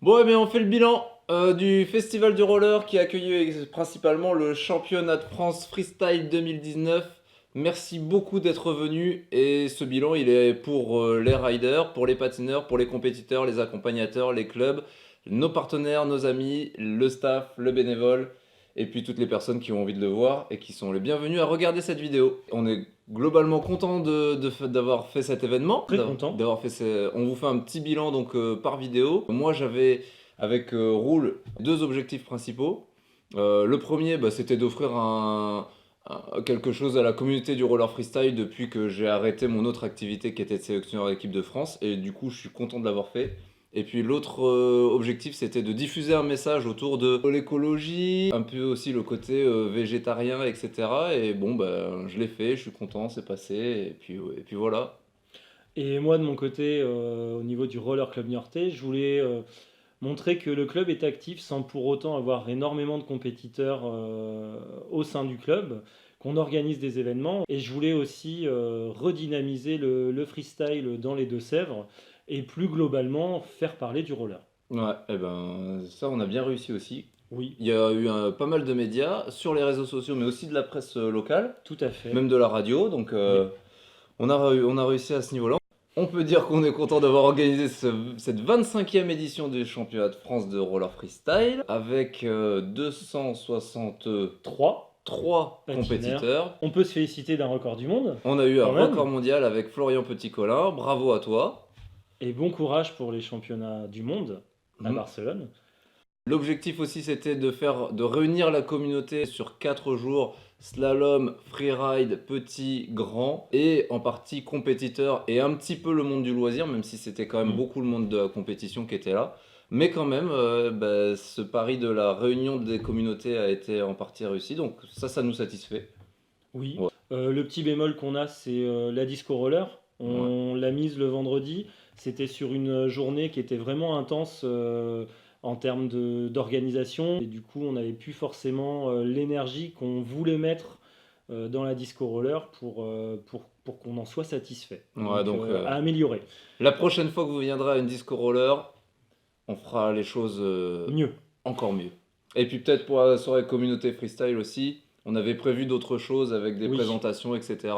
Bon, eh bien, on fait le bilan du Festival du roller qui a accueilli principalement le championnat de France Freestyle 2019. Merci beaucoup d'être venu et ce bilan, il est pour les riders, pour les patineurs, pour les compétiteurs, les accompagnateurs, les clubs, nos partenaires, nos amis, le staff, le bénévole et puis toutes les personnes qui ont envie de le voir et qui sont les bienvenus à regarder cette vidéo. On est globalement content d'avoir fait cet événement, Très content. On vous fait un petit bilan donc par vidéo. Moi j'avais avec Roule deux objectifs principaux. Le premier c'était d'offrir quelque chose à la communauté du roller freestyle depuis que j'ai arrêté mon autre activité qui était de sélectionneur d'équipe de France et du coup je suis content de l'avoir fait. Et puis l'autre objectif, c'était de diffuser un message autour de l'écologie, un peu aussi le côté végétarien, etc. Et bon, ben, je l'ai fait, je suis content, c'est passé, et puis voilà. Et moi, de mon côté, au niveau du Roller Club Niortais, je voulais montrer que le club est actif sans pour autant avoir énormément de compétiteurs au sein du club, qu'on organise des événements. Et je voulais aussi redynamiser le freestyle dans les Deux-Sèvres et plus globalement faire parler du roller. Ouais, et ben ça, on a bien réussi aussi. Oui, Il y a eu pas mal de médias sur les réseaux sociaux, mais aussi de la presse locale, tout à fait. même de la radio, donc Oui. on a réussi à ce niveau-là. On peut dire qu'on est content d'avoir organisé cette 25e édition du championnat de France de roller freestyle avec 263 3 patineurs. compétiteurs. On peut se féliciter d'un record du monde, On a eu un quand même. record mondial avec Florian Petit-Colin. Bravo à toi. Et bon courage pour les championnats du monde à Mhm. Barcelone. L'objectif aussi, c'était de réunir la communauté sur 4 jours, slalom, freeride, petit, grand, et en partie compétiteur, et un petit peu le monde du loisir, même si c'était quand même Mm. beaucoup le monde de la compétition qui était là. Mais quand même, ce pari de la réunion des communautés a été en partie réussi, donc ça nous satisfait. Oui. Ouais. Le petit bémol qu'on a, c'est la disco roller. Ouais. On l'a mise le vendredi. C'était sur une journée qui était vraiment intense en termes d'organisation. Et du coup, on n'avait plus forcément l'énergie qu'on voulait mettre dans la disco roller pour qu'on en soit satisfait. Ouais, Donc, donc à améliorer. la prochaine fois que vous viendrez à une disco roller, on fera les choses Mieux. encore mieux. Et puis peut-être pour la soirée communauté freestyle aussi, on avait prévu d'autres choses avec des Oui. présentations, etc.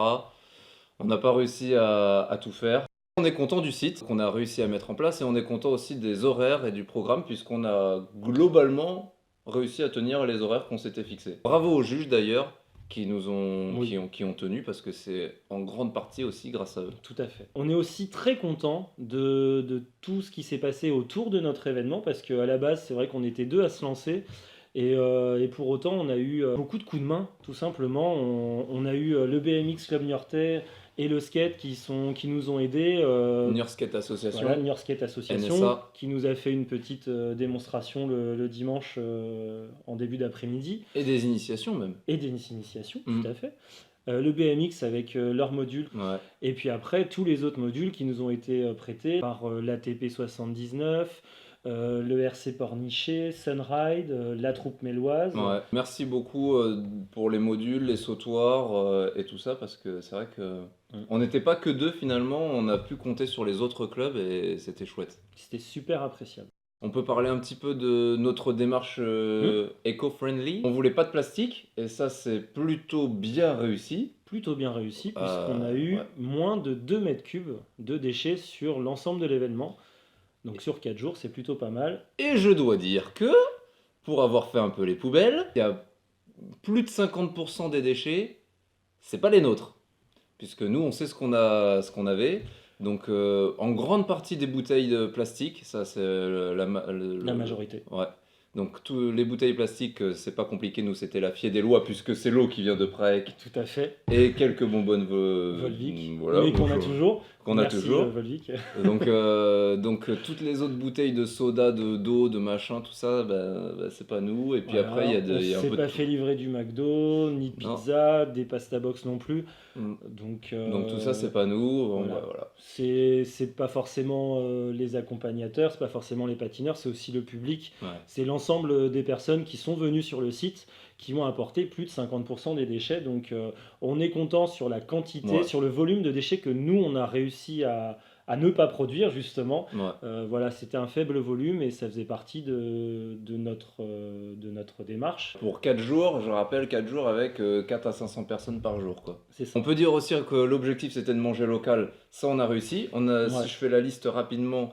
On n'a pas réussi à tout faire. On est content du site qu'on a réussi à mettre en place et on est content aussi des horaires et du programme puisqu'on a globalement réussi à tenir les horaires qu'on s'était fixés. Bravo aux juges d'ailleurs Oui. qui ont tenu parce que c'est en grande partie aussi grâce à eux. Tout à fait. On est aussi très content de tout ce qui s'est passé autour de notre événement parce qu'à la base, c'est vrai qu'on était deux à se lancer et pour autant, on a eu beaucoup de coups de main, tout simplement. On a eu le BMX Club Niortais et le skate qui nous ont aidés. New York Skate Voilà, Association, Niort Skate Association NSA qui nous a fait une petite démonstration le dimanche en début d'après-midi et des initiations même. et des initiations, tout à Mm. fait. Le BMX avec leur module Ouais. et puis après, tous les autres modules qui nous ont été prêtés par l'ATP 79, le RC Pornichet, Sunride, la troupe méloise. Ouais. Merci beaucoup pour les modules, les sautoirs et tout ça parce que c'est vrai que Mm. on n'était pas que deux finalement, on a pu compter sur les autres clubs et c'était chouette. C'était super appréciable. On peut parler un petit peu de notre démarche Mm. éco-friendly. On voulait pas de plastique et ça c'est plutôt bien réussi. Plutôt bien réussi puisqu'on a eu Ouais. moins de 2 mètres cubes de déchets sur l'ensemble de l'événement. Donc sur 4 jours, c'est plutôt pas mal. Et je dois dire que pour avoir fait un peu les poubelles, il y a plus de 50% des déchets, c'est pas les nôtres. Puisque nous, on sait ce qu'on avait. Donc, en grande partie des bouteilles de plastique, ça c'est La majorité. ouais. Donc, tous les bouteilles plastiques, c'est pas compliqué. Nous, c'était la fier des lois, puisque c'est l'eau qui vient de Prague. Tout à fait. Et quelques bonbonnes Volvic. voilà, Mais qu'on a toujours. qu'on a Merci toujours. Volvic. Donc toutes les autres bouteilles de soda, d'eau, de machin, tout ça, c'est pas nous. Et puis Voilà, après, on il y a un s'est peu de pas tout. fait livrer du McDo, ni de Non. pizza, des pasta box non plus. Mm. Donc, Donc tout ça, c'est pas nous. Bon, voilà. voilà. C'est pas forcément les accompagnateurs, c'est pas forcément les patineurs, c'est aussi le public. Ouais. C'est l'ensemble des personnes qui sont venues sur le site qui vont apporter plus de 50% des déchets. Donc on est content sur la quantité, Ouais. sur le volume de déchets que nous, on a réussi à ne pas produire justement. Ouais. Voilà, c'était un faible volume et ça faisait partie de notre démarche. Pour 4 jours, je rappelle 4 jours avec 4 à 500 personnes par jour, quoi. C'est ça. On peut dire aussi que l'objectif c'était de manger local, ça on a réussi. Si Ouais. je fais la liste rapidement,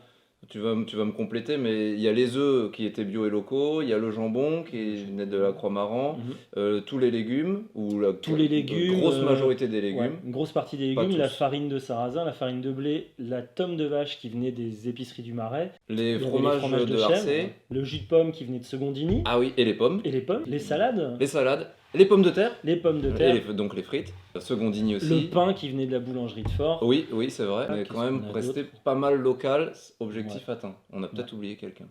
tu vas me compléter, mais il y a les œufs qui étaient bio et locaux, il y a le jambon qui venait de la Croix-Maran, Mhm. tous les légumes, ou la Tous les légumes, grosse majorité des ouais, légumes, une grosse partie des pas légumes, la tous. farine de sarrasin, la farine de blé, la tome de vache qui venait des épiceries du Marais, Les il y avait les fromages fromages de de chèvre, Harcé, le jus de pomme qui venait de Secondini, ah oui, et les pommes, et les pommes, les salades, les salades, les pommes de terre, les pommes de et terre, donc les frites, Secondini le aussi. pain qui venait de la boulangerie de Fort. Oui, oui, c'est vrai, Ah, mais qu'est-ce quand même qu'on a resté d'autre pas mal local, objectif Ouais. atteint. On a peut-être Ouais. oublié quelqu'un.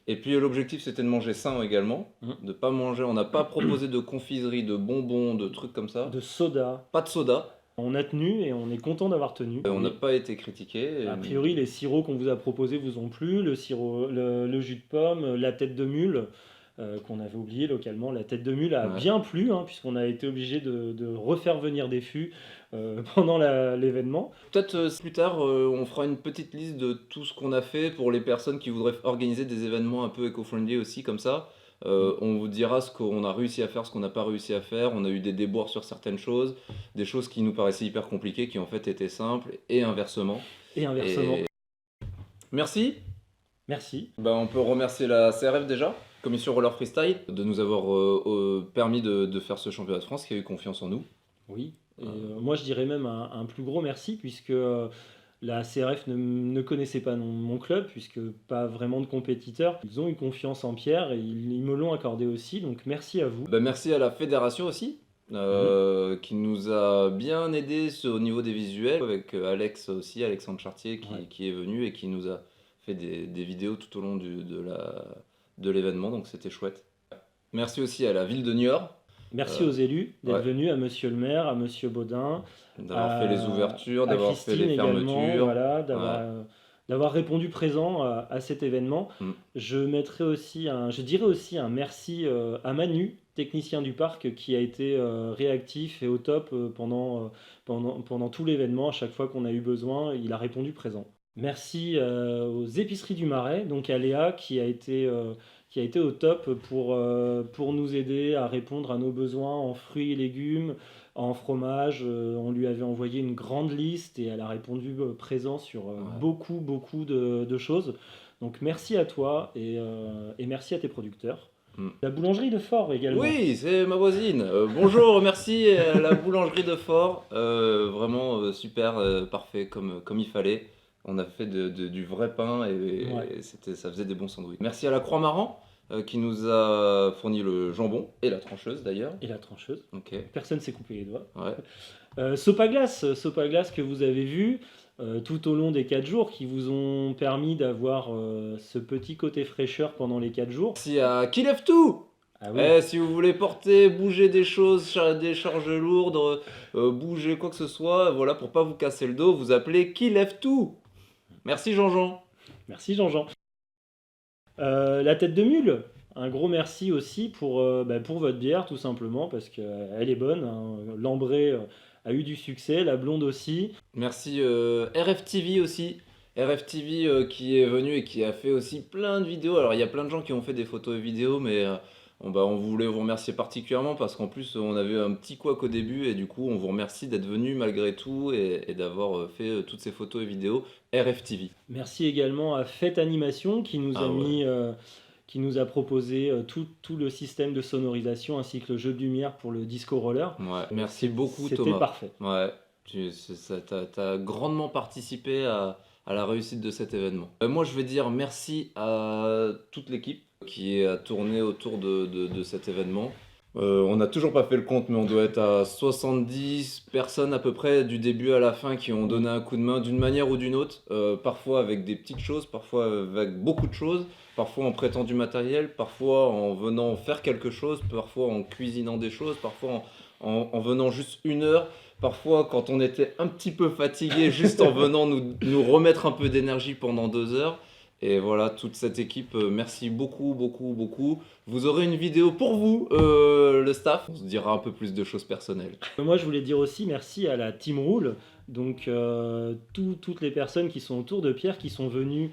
Et puis l'objectif c'était de manger sain également, Mhm. de pas manger, on n'a pas proposé de confiserie, de bonbons, de trucs comme ça, De soda. pas de soda, On a tenu et on est content d'avoir tenu. on n'a Mais pas été critiqué. a priori, les sirops qu'on vous a proposés vous ont plu, le jus de pomme, la tête de mule. Qu'on avait oublié localement, la tête de mule a Ouais. bien plu, hein, puisqu'on a été obligé de refaire venir des fûts pendant l'événement. Peut-être plus tard, on fera une petite liste de tout ce qu'on a fait pour les personnes qui voudraient organiser des événements un peu éco-friendly aussi, comme ça. On vous dira ce qu'on a réussi à faire, ce qu'on n'a pas réussi à faire. On a eu des déboires sur certaines choses, des choses qui nous paraissaient hyper compliquées, qui en fait étaient simples, et inversement. Et inversement. Et merci. Merci. On peut remercier la CRF déjà, Commission Roller Freestyle, de nous avoir permis de faire ce championnat de France, qui a eu confiance en nous. Oui. Et, moi, je dirais même un plus gros merci, puisque la CRF ne connaissait pas mon club, puisque pas vraiment de compétiteurs. Ils ont eu confiance en Pierre et ils me l'ont accordé aussi, donc merci à vous. Merci à la fédération aussi, qui nous a bien aidé au niveau des visuels, avec Alex aussi, Alexandre Chartier, qui est venu et qui nous a fait des vidéos tout au long de l'événement, donc c'était chouette. Merci aussi à la ville de Niort. Merci aux élus d'être ouais. venus, à monsieur le maire, à monsieur Baudin, D'avoir fait les ouvertures, à d'avoir fait Christine les également, fermetures. voilà, d'avoir répondu présent à cet événement. Je dirais aussi un merci à Manu, technicien du parc, qui a été réactif et au top pendant tout l'événement. À chaque fois qu'on a eu besoin, il a répondu présent. Merci aux épiceries du Marais, donc à Léa qui a été au top pour nous aider à répondre à nos besoins en fruits et légumes, en fromage. On lui avait envoyé une grande liste et elle a répondu présent sur beaucoup de choses. Donc merci à toi et merci à tes producteurs. La boulangerie de Fort également. Oui, c'est ma voisine. Bonjour, merci à la boulangerie de Fort. Vraiment super, parfait comme il fallait. On a fait du vrai pain et ça faisait des bons sandwichs. Merci à la Croix-Maran qui nous a fourni le jambon et la trancheuse d'ailleurs. Et la trancheuse. Ok. Personne s'est coupé les doigts. Ouais. Sopaglace que vous avez vu tout au long des 4 jours, qui vous ont permis d'avoir ce petit côté fraîcheur pendant les 4 jours. Merci à Qui Lève Tout. Ah oui. Si vous voulez bouger des choses, des charges lourdes, bouger quoi que ce soit, voilà, pour pas vous casser le dos, vous appelez Qui Lève Tout. Merci Jean-Jean. Merci Jean-Jean. La tête de mule, un gros merci aussi pour votre bière tout simplement, parce qu'elle est bonne, hein. L'ambrée a eu du succès, la blonde aussi. Merci RFTV aussi. RFTV qui est venu et qui a fait aussi plein de vidéos. Alors il y a plein de gens qui ont fait des photos et vidéos, mais on voulait vous remercier particulièrement parce qu'en plus on avait un petit couac au début et du coup on vous remercie d'être venu malgré tout et d'avoir fait toutes ces photos et vidéos. RFTV. Merci également à Fête Animation qui nous qui nous a proposé tout le système de sonorisation ainsi que le jeu de lumière pour le disco roller. Ouais, merci beaucoup Thomas. C'était parfait. Ouais, t'as grandement participé à la réussite de cet événement. Moi je vais dire merci à toute l'équipe qui a tourné autour de cet événement. On n'a toujours pas fait le compte, mais on doit être à 70 personnes à peu près du début à la fin qui ont donné un coup de main d'une manière ou d'une autre, parfois avec des petites choses, parfois avec beaucoup de choses, parfois en prêtant du matériel, parfois en venant faire quelque chose, parfois en cuisinant des choses, parfois en venant juste 1 heure, parfois quand on était un petit peu fatigué, juste en venant nous remettre un peu d'énergie pendant 2 heures. Et voilà, toute cette équipe, merci beaucoup. Vous aurez une vidéo pour vous, le staff. On se dira un peu plus de choses personnelles. Moi, je voulais dire aussi merci à la Team Rule, Donc toutes les personnes qui sont autour de Pierre, qui sont venues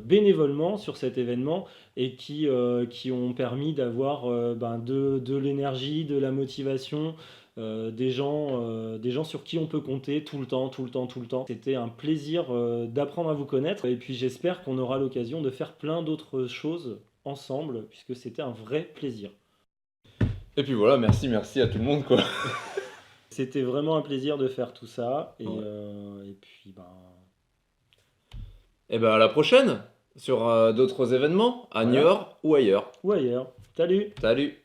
bénévolement sur cet événement et qui ont permis d'avoir de l'énergie, de la motivation, des gens sur qui on peut compter tout le temps, tout le temps, tout le temps. C'était un plaisir d'apprendre à vous connaître et puis j'espère qu'on aura l'occasion de faire plein d'autres choses ensemble puisque c'était un vrai plaisir. Et puis voilà, merci à tout le monde, quoi. C'était vraiment un plaisir de faire tout ça Ouais. et puis Et ben à la prochaine sur d'autres événements, à voilà, Niort ou ailleurs. ou ailleurs. Salut! Salut!